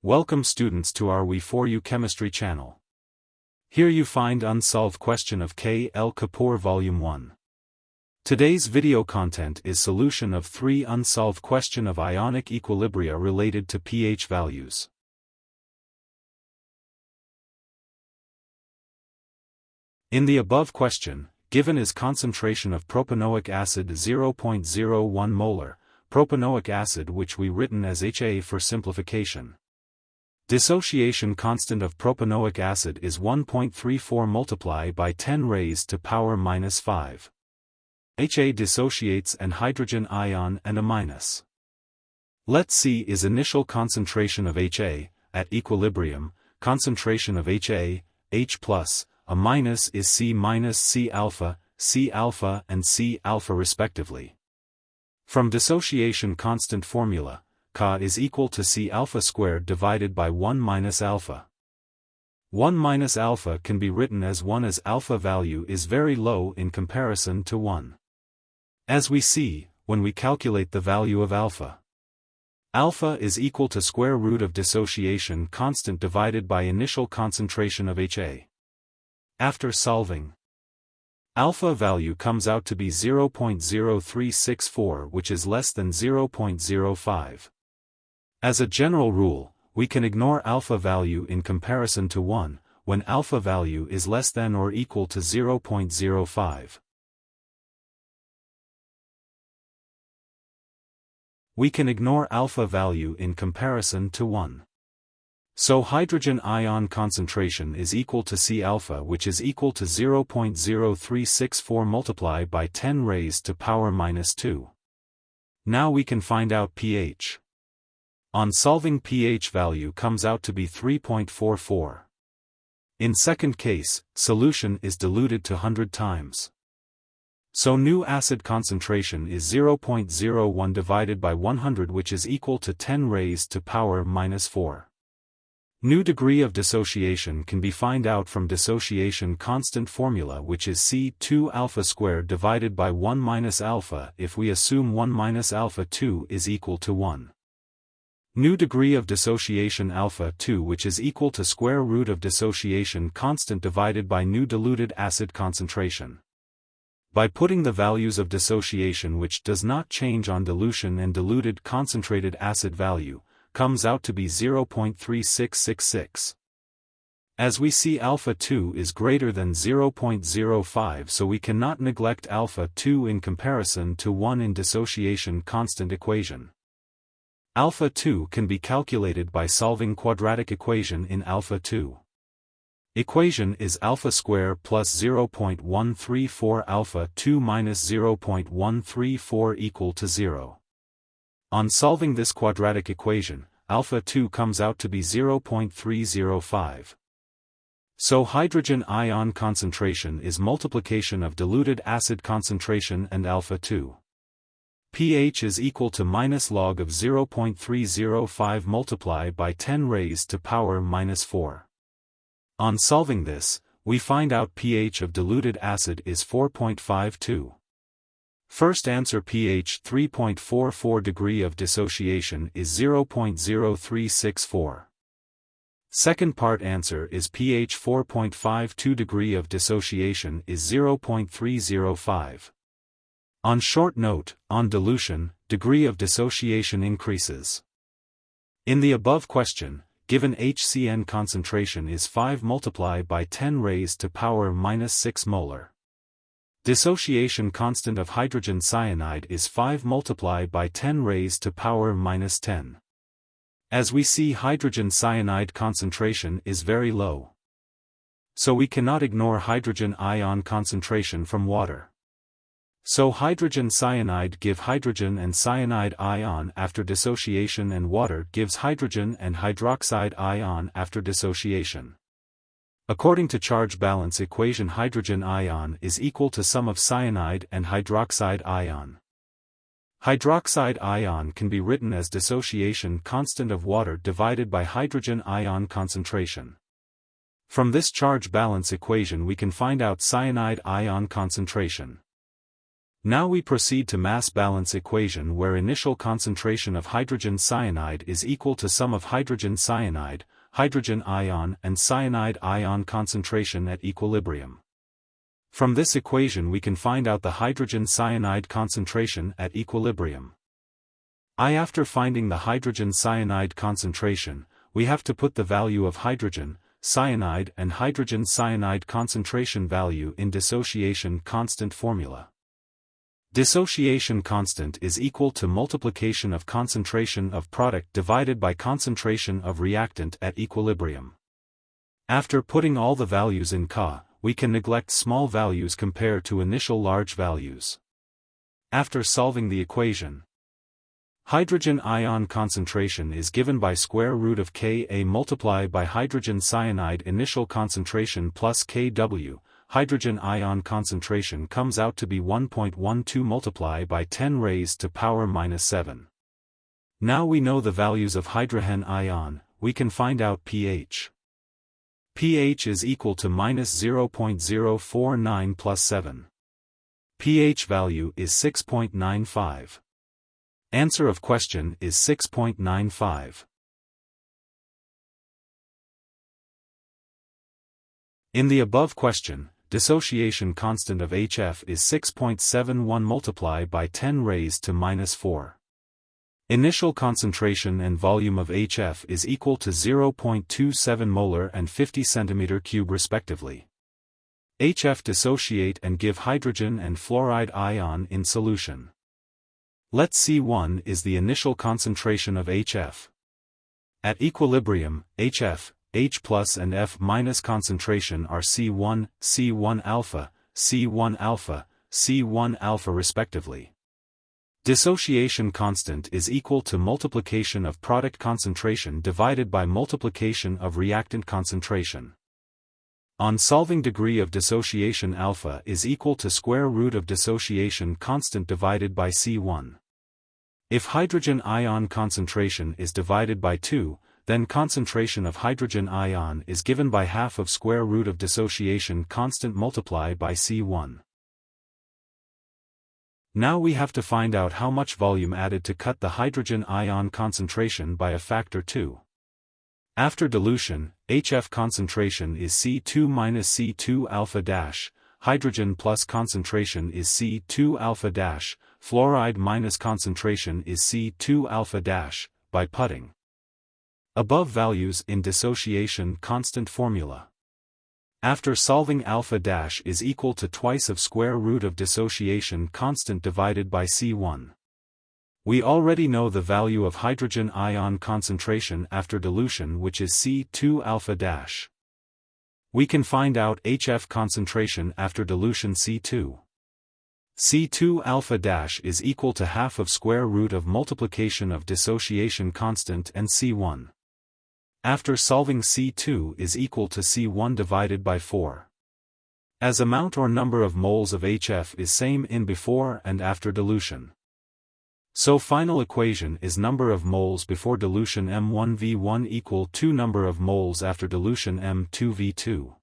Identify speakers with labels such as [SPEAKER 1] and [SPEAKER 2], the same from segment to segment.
[SPEAKER 1] Welcome students to our We4U Chemistry channel. Here you find unsolved question of KL Kapoor Volume 1. Today's video content is solution of 3 unsolved question of ionic equilibria related to pH values. In the above question, given is concentration of propanoic acid 0.01 molar, propanoic acid which we written as HA for simplification. Dissociation constant of propanoic acid is 1.34 multiply by 10 raised to power minus 5. HA dissociates an hydrogen ion and a minus. Let C is initial concentration of HA, at equilibrium, concentration of HA, H+, a minus is C minus C alpha and C alpha respectively. From dissociation constant formula, Ka is equal to C alpha squared divided by 1 minus alpha. 1 minus alpha can be written as 1 as alpha value is very low in comparison to 1. As we see, when we calculate the value of alpha. Alpha is equal to square root of dissociation constant divided by initial concentration of HA. After solving, alpha value comes out to be 0.0364, which is less than 0.05. As a general rule, we can ignore alpha value in comparison to 1, when alpha value is less than or equal to 0.05. We can ignore alpha value in comparison to 1. So hydrogen ion concentration is equal to C alpha, which is equal to 0.0364 multiplied by 10 raised to power minus 2. Now we can find out pH. On solving, pH value comes out to be 3.44. In second case, solution is diluted to 100 times. So new acid concentration is 0.01 divided by 100, which is equal to 10 raised to power minus 4. New degree of dissociation can be found out from dissociation constant formula, which is C2 alpha squared divided by 1 minus alpha if we assume 1 minus alpha 2 is equal to 1. New degree of dissociation alpha 2, which is equal to square root of dissociation constant divided by new diluted acid concentration. By putting the values of dissociation which does not change on dilution and diluted concentrated acid value, comes out to be 0.3666. As we see, alpha 2 is greater than 0.05, so we cannot neglect alpha 2 in comparison to 1 in dissociation constant equation. Alpha 2 can be calculated by solving quadratic equation in alpha 2. Equation is alpha square plus 0.134 alpha 2 minus 0.134 equal to 0. On solving this quadratic equation, alpha 2 comes out to be 0.305. So hydrogen ion concentration is multiplication of diluted acid concentration and alpha 2. pH is equal to minus log of 0.305 multiplied by 10 raised to power minus 4. On solving this, we find out pH of diluted acid is 4.52. First answer, pH 3.44, degree of dissociation is 0.0364. Second part answer is pH 4.52, degree of dissociation is 0.305. On short note, on dilution, degree of dissociation increases. In the above question, given HCN concentration is 5 multiplied by 10 raised to power minus 6 molar. Dissociation constant of hydrogen cyanide is 5 multiplied by 10 raised to power minus 10. As we see, hydrogen cyanide concentration is very low. So we cannot ignore hydrogen ion concentration from water. So hydrogen cyanide give hydrogen and cyanide ion after dissociation, and water gives hydrogen and hydroxide ion after dissociation. According to charge balance equation, hydrogen ion is equal to sum of cyanide and hydroxide ion. Hydroxide ion can be written as dissociation constant of water divided by hydrogen ion concentration. From this charge balance equation we can find out cyanide ion concentration. Now we proceed to mass balance equation where initial concentration of hydrogen cyanide is equal to sum of hydrogen cyanide, hydrogen ion and cyanide ion concentration at equilibrium. From this equation we can find out the hydrogen cyanide concentration at equilibrium. After finding the hydrogen cyanide concentration, we have to put the value of hydrogen cyanide and hydrogen cyanide concentration value in dissociation constant formula. Dissociation constant is equal to multiplication of concentration of product divided by concentration of reactant at equilibrium. After putting all the values in Ka, we can neglect small values compared to initial large values. After solving the equation, hydrogen ion concentration is given by square root of Ka multiplied by hydrogen cyanide initial concentration plus Kw. Hydrogen ion concentration comes out to be 1.12 multiplied by 10 raised to power minus 7. Now we know the values of hydrogen ion, we can find out pH. pH is equal to minus 0.049 plus 7. pH value is 6.95. Answer of question is 6.95. In the above question, dissociation constant of HF is 6.71 multiplied by 10 raised to minus 4. Initial concentration and volume of HF is equal to 0.27 molar and 50 cm³ respectively. HF dissociate and give hydrogen and fluoride ion in solution. Let C1 is the initial concentration of HF. At equilibrium, HF, H plus and F minus concentration are C1, C1 alpha, C1 alpha, C1 alpha respectively. Dissociation constant is equal to multiplication of product concentration divided by multiplication of reactant concentration. On solving, degree of dissociation alpha is equal to square root of dissociation constant divided by C1. If hydrogen ion concentration is divided by 2, then concentration of hydrogen ion is given by half of square root of dissociation constant multiplied by C1. Now we have to find out how much volume added to cut the hydrogen ion concentration by a factor 2. After dilution, HF concentration is C2 minus C2 alpha dash, hydrogen plus concentration is C2 alpha dash, fluoride minus concentration is C2 alpha dash, by putting above values in dissociation constant formula. After solving alpha dash is equal to twice of square root of dissociation constant divided by C1. We already know the value of hydrogen ion concentration after dilution, which is C2 alpha dash. We can find out HF concentration after dilution C2. C2 alpha dash is equal to half of square root of multiplication of dissociation constant and C1. After solving C2 is equal to C1 divided by 4. As amount or number of moles of HF is same in before and after dilution. So final equation is number of moles before dilution M1V1 equal to number of moles after dilution M2V2.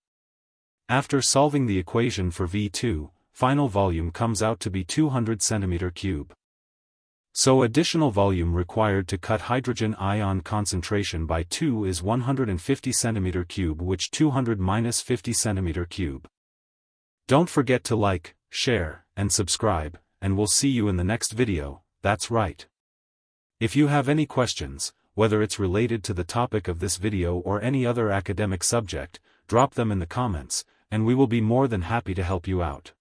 [SPEAKER 1] After solving the equation for V2, final volume comes out to be 200 cm³. So additional volume required to cut hydrogen ion concentration by 2 is 150 cm³, which 200 minus 50 cm³. Don't forget to like, share, and subscribe, and we'll see you in the next video. That's right. If you have any questions, whether it's related to the topic of this video or any other academic subject, drop them in the comments, and we will be more than happy to help you out.